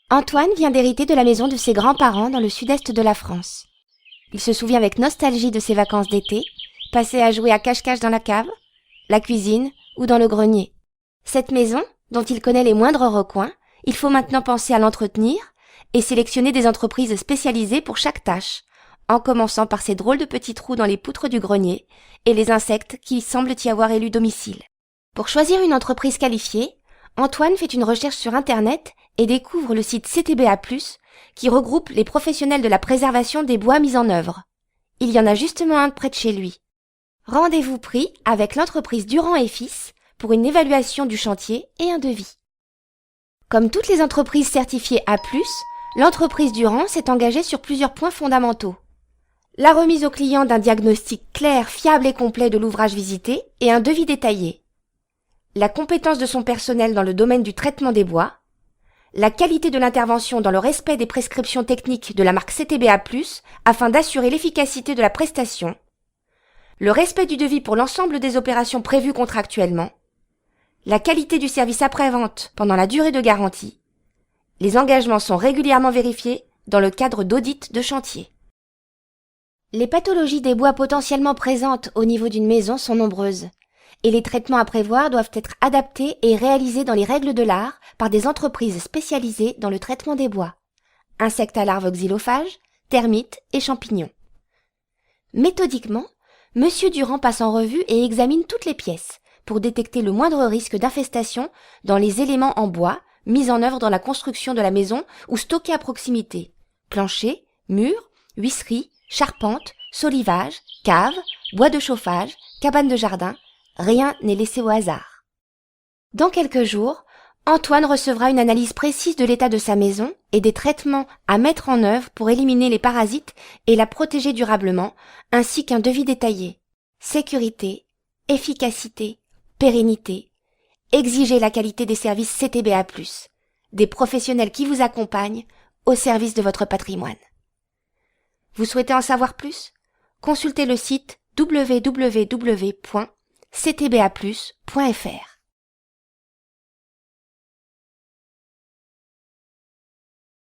Antoine vient d'hériter de la maison de ses grands-parents dans le sud-est de la France. Il se souvient avec nostalgie de ses vacances d'été, passées à jouer à cache-cache dans la cave, la cuisine ou dans le grenier. Cette maison, dont il connaît les moindres recoins, il faut maintenant penser à l'entretenir et sélectionner des entreprises spécialisées pour chaque tâche, en commençant par ces drôles de petits trous dans les poutres du grenier et les insectes qui semblent y avoir élu domicile. Pour choisir une entreprise qualifiée, Antoine fait une recherche sur Internet et découvre le site CTBA+, qui regroupe les professionnels de la préservation des bois mis en œuvre. Il y en a justement un près de chez lui. Rendez-vous pris avec l'entreprise Durand et Fils pour une évaluation du chantier et un devis. Comme toutes les entreprises certifiées A+, l'entreprise Durand s'est engagée sur plusieurs points fondamentaux. La remise au client d'un diagnostic clair, fiable et complet de l'ouvrage visité et un devis détaillé. La compétence de son personnel dans le domaine du traitement des bois, la qualité de l'intervention dans le respect des prescriptions techniques de la marque CTBA+, afin d'assurer l'efficacité de la prestation, le respect du devis pour l'ensemble des opérations prévues contractuellement, la qualité du service après-vente pendant la durée de garantie. Les engagements sont régulièrement vérifiés dans le cadre d'audits de chantier. Les pathologies des bois potentiellement présentes au niveau d'une maison sont nombreuses, et les traitements à prévoir doivent être adaptés et réalisés dans les règles de l'art par des entreprises spécialisées dans le traitement des bois. Insectes à larves xylophages, termites et champignons. Méthodiquement, Monsieur Durand passe en revue et examine toutes les pièces pour détecter le moindre risque d'infestation dans les éléments en bois mis en œuvre dans la construction de la maison ou stockés à proximité. Plancher, murs, huisseries, charpentes, solivage, caves, bois de chauffage, cabanes de jardin, rien n'est laissé au hasard. Dans quelques jours, Antoine recevra une analyse précise de l'état de sa maison et des traitements à mettre en œuvre pour éliminer les parasites et la protéger durablement, ainsi qu'un devis détaillé. Sécurité, efficacité, pérennité. Exigez la qualité des services CTBA+, des professionnels qui vous accompagnent au service de votre patrimoine. Vous souhaitez en savoir plus? Consultez le site www.ctba+.fr.